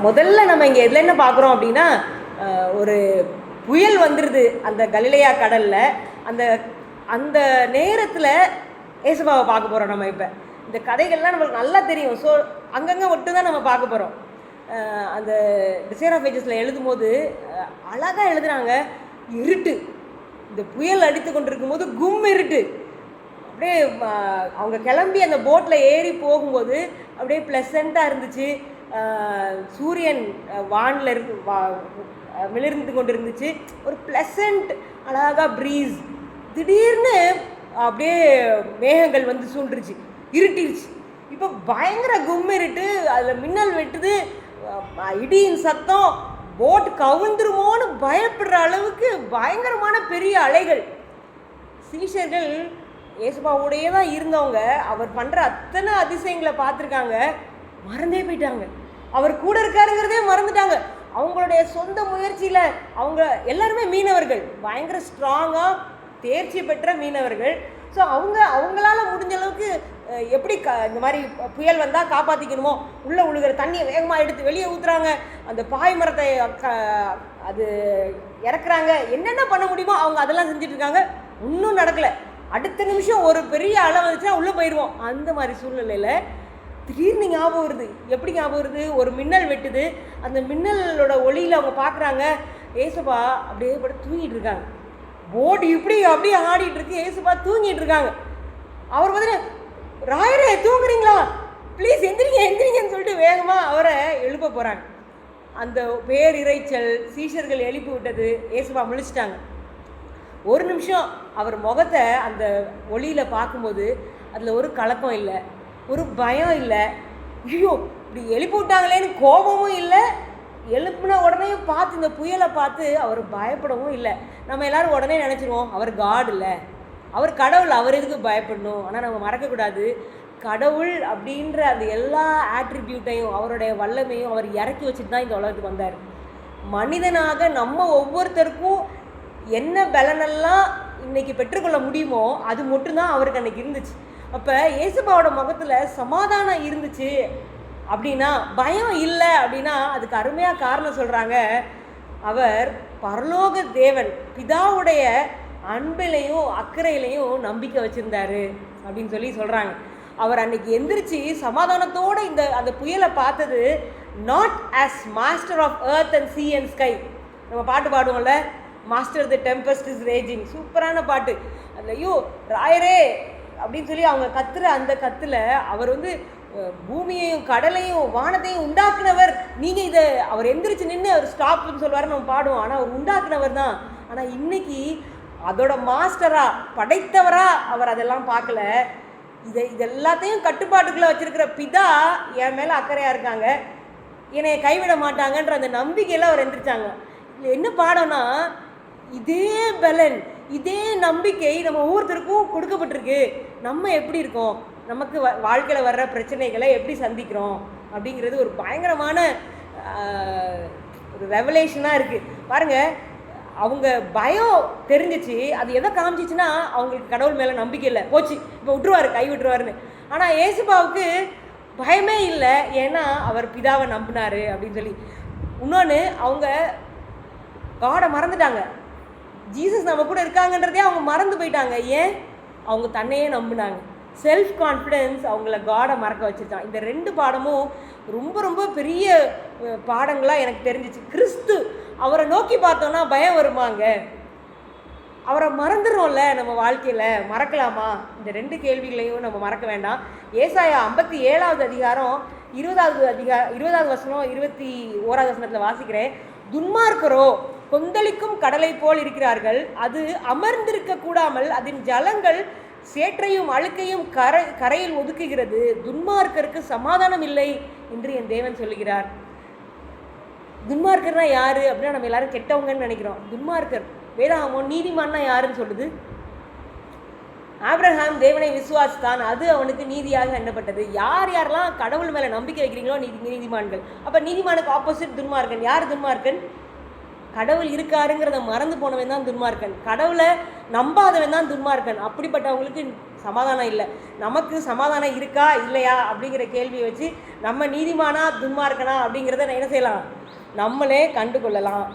முதல்ல நம்ம இங்கே எதில் என்ன பார்க்குறோம் அப்படின்னா, ஒரு புயல் வந்துடுது அந்த கலிலேயா கடலில். அந்த அந்த நேரத்தில் ஏசப்பாவை பார்க்க போகிறோம். நம்ம இப்போ இந்த கதைகள்லாம் நம்மளுக்கு நல்லா தெரியும். ஸோ அங்கங்கே மட்டும் தான் நம்ம பார்க்க போகிறோம். அந்த டிசைர் ஆஃப் ஏஜஸில் எழுதும்போது அழகாக எழுதுகிறாங்க. இருட்டு, இந்த புயல் அடித்து கொண்டிருக்கும் போது இருட்டு. அப்படியே அவங்க கிளம்பி அந்த போட்டில் ஏறி போகும்போது அப்படியே ப்ளசண்ட்டாக இருந்துச்சு. சூரியன் வானில் விளிர்ந்து கொண்டு இருந்துச்சு. ஒரு ப்ளசண்ட் அழகாக ப்ரீஸ். திடீர்னு அப்படியே மேகங்கள் வந்து சூழ்ந்துருச்சு, இருட்டிருச்சு. இப்போ பயங்கர இருட்டு, அதில் மின்னல் வெட்டுது, இடியின் சத்தம், போட் கவுந்துருமோன்னு பயப்படுற அளவுக்கு பயங்கரமான பெரிய அலைகள். சீஷர்கள் ஏசுபாவோடையே தான் இருந்தவங்க. அவர் பண்ணுற அத்தனை அதிசயங்களை பார்த்துருக்காங்க, மறந்தே போயிட்டாங்க. அவர் கூட இருக்காருங்கிறதே மறந்துட்டாங்க. அவங்களுடைய சொந்த முயற்சியில் அவங்க எல்லாருமே மீனவர்கள், பயங்கர ஸ்ட்ராங்காக தேர்ச்சி பெற்ற மீனவர்கள். ஸோ அவங்களால முடிஞ்ச அளவுக்கு எப்படி இந்த மாதிரி புயல் வந்தால் காப்பாற்றிக்கணுமோ, உள்ளே உழுகிற தண்ணியை வேகமாக எடுத்து வெளியே ஊற்றுறாங்க, அந்த பாய் மரத்தை அது இறக்குறாங்க, என்னென்ன பண்ண முடியுமோ அவங்க அதெல்லாம் செஞ்சிட்ருக்காங்க. இன்னும் நடக்கலை. அடுத்த நிமிஷம் ஒரு பெரிய அலை வந்துச்சுன்னா உள்ளே போயிடுவோம். அந்த மாதிரி சூழ்நிலையில் திடீர்னு ஞாபகம் வருது. எப்படி ஞாபகம் வருது? ஒரு மின்னல் வெட்டுது. அந்த மின்னலோட ஒளியில் அவங்க பார்க்குறாங்க, ஏசப்பா அப்படியே பட்டு தூங்கிட்டு இருக்காங்க. போட் இப்படி அப்படியே ஆடிட்டு இருக்கு, ஏசப்பா தூங்கிட்டு இருக்காங்க. அவர் வந்து, ராயரே தூங்குறீங்களா, ப்ளீஸ் எந்திரிங்க எந்திரிங்கன்னு சொல்லிட்டு வேகமாக அவரை எழுப்ப போகிறாங்க. அந்த பேரிரைச்சல், சீஷர்கள் எழுப்பி விட்டது, ஏசப்பா முழிச்சிட்டாங்க. ஒரு நிமிஷம் அவர் முகத்தை அந்த ஒளியில் பார்க்கும்போது அதில் ஒரு கலக்கம் இல்லை, ஒரு பயம் இல்லை. ஐயோ இப்படி எழுப்பி விட்டாங்களேன்னு கோபமும் இல்லை. எழுப்புன உடனே பார்த்து இந்த புயலை பார்த்து அவர் பயப்படவும் இல்லை. நம்ம எல்லோரும் உடனே நினச்சிருவோம், அவர் காட் இல்லை, அவர் கடவுள், அவர் எதுக்கு பயப்படணும். ஆனால் நம்ம மறக்கக்கூடாது, கடவுள் அப்படின்ற அந்த எல்லா ஆட்ரிபியூட்டையும் அவருடைய வல்லமையும் அவர் இறக்கி வச்சுட்டு தான் இந்த உலகத்துக்கு வந்தார். மனிதனாக நம்ம ஒவ்வொருத்தருக்கும் என்ன பலனெல்லாம் இன்றைக்கி பெற்றுக்கொள்ள முடியுமோ அது மட்டும்தான் அவருக்கு அன்றைக்கி இருந்துச்சு. அப்போ ஏசப்பாவோட முகத்தில் சமாதானம் இருந்துச்சு அப்படின்னா, பயம் இல்லை அப்படின்னா, அதுக்கு அருமையாக காரணம் சொல்கிறாங்க. அவர் பரலோக தேவன், பிதாவுடைய அன்பிலையும் அக்கறையிலையும் நம்பிக்கை வச்சுருந்தாரு அப்படின்னு சொல்லி சொல்கிறாங்க. அவர் அன்னைக்கு எந்திரிச்சு சமாதானத்தோடு அந்த புயலை பார்த்தது, not as master of earth and sea and sky. நம்ம பாட்டு பாடுவோம்ல, master the tempest is raging, சூப்பரான பாட்டு. அதில் ஐயோ ராயரே அப்படின்னு சொல்லி அவங்க கத்துற அந்த கத்தில் அவர் வந்து பூமியையும் கடலையும் வானத்தையும் உண்டாக்குனவர். நீங்கள் இதை அவர் எந்திரிச்சு நின்று அவர் ஸ்டாப்னு சொல்லுவார், நம்ம பாடுவோம். ஆனால் அவர் உண்டாக்குனவர் தான். ஆனால் இன்னைக்கு அதோட மாஸ்டராக, படைத்தவராக அவர் அதெல்லாம் பார்க்கல. இது எல்லாத்தையும் கட்டுப்பாட்டுக்குள்ளே வச்சுருக்கிற பிதா என் மேலே அக்கறையாக இருக்காங்க, என்னை கைவிட மாட்டாங்கன்ற அந்த நம்பிக்கையில் அவர் எந்திரிச்சாங்க. இல்லை என்ன பாடம்னா, இதே பலன், இதே நம்பிக்கை நம்ம ஒவ்வொருத்தருக்கும் கொடுக்கப்பட்டிருக்கு. நம்ம எப்படி இருக்கோம், நமக்கு வாழ்க்கையில் வர்ற பிரச்சனைகளை எப்படி சந்திக்கிறோம் அப்படிங்கிறது ஒரு பயங்கரமான ஒரு ரெவலேஷனாக இருக்குது. பாருங்கள், அவங்க பயம் தெரிஞ்சிச்சு. அது எதை காமிச்சிச்சுன்னா, அவங்களுக்கு கடவுள் மேலே நம்பிக்கை இல்லை, போச்சு இப்போ விட்டுருவார், கை விட்டுருவாருன்னு. ஆனால் ஏசுபாவுக்கு பயமே இல்லை, ஏன்னா அவர் பிதாவை நம்பினார் அப்படின்னு சொல்லி. இன்னொன்று, அவங்க காடை மறந்துட்டாங்க. ஜீசஸ் நம்ம கூட இருக்காங்கன்றதே அவங்க மறந்து போயிட்டாங்க. ஏன்? அவங்க தன்னையே நம்பினாங்க. செல்ஃப் கான்ஃபிடென்ஸ் அவங்கள காடை மறக்க வச்சுருக்கான். இந்த ரெண்டு பாடமும் ரொம்ப ரொம்ப பெரிய பாடங்களாக எனக்கு தெரிஞ்சிச்சு. கிறிஸ்து, அவரை நோக்கி பார்த்தோன்னா பயம் வருமாங்க? அவரை மறந்துடுறோம்ல நம்ம வாழ்க்கையில், மறக்கலாமா? இந்த ரெண்டு கேள்விகளையும் நம்ம மறக்க வேண்டாம். ஏசாயா 57வது அதிகாரம் 20வது வசனம் 21வது வசனத்தில் வாசிக்கிறேன். துன்மார்க்கரோ கொந்தளிக்கும் கடலை போல் இருக்கிறார்கள், அது அமர்ந்திருக்க கூடாமல் அதன் ஜலங்கள் சேற்றையும் அழுக்கையும் கரையில் ஒதுக்குகிறது. துன்மார்க்கருக்கு சமாதானம் இல்லை என்று என் தேவன் சொல்லுகிறார். துன்மார்க்கர்னா யாரு அப்படின்னா, நம்ம எல்லாரும் கெட்டவங்கன்னு நினைக்கிறோம். துன்மார்க்கர், வேதாகமம் நீதிமான்னா யாருன்னு சொல்லுது? ஆபிரகாம் தேவனை விசுவாசித்தான், அது அவனுக்கு நீதியாக எண்ணப்பட்டது. யார் யாரெல்லாம் கடவுள் மேலே நம்பிக்கை வைக்கிறீங்களோ நீதிமான்கள். அப்போ நீதிமானுக்கு ஆப்போசிட் துன்மார்க்கன். யார் துன்மார்க்கன்? கடவுள் இருக்காருங்கிறத மறந்து போனவன் தான் துன்மார்க்கன், கடவுளை நம்பாதவன் தான் துன்மார்க்கன். அப்படிப்பட்டவங்களுக்கு சமாதானம் இல்லை. நமக்கு சமாதானம் இருக்கா இல்லையா அப்படிங்கிற கேள்வியை வச்சு நம்ம நீதிமானா துன்மார்க்கனா அப்படிங்கிறத என்ன செய்யலாம், நம்மளே கண்டு கொள்ளலாம்.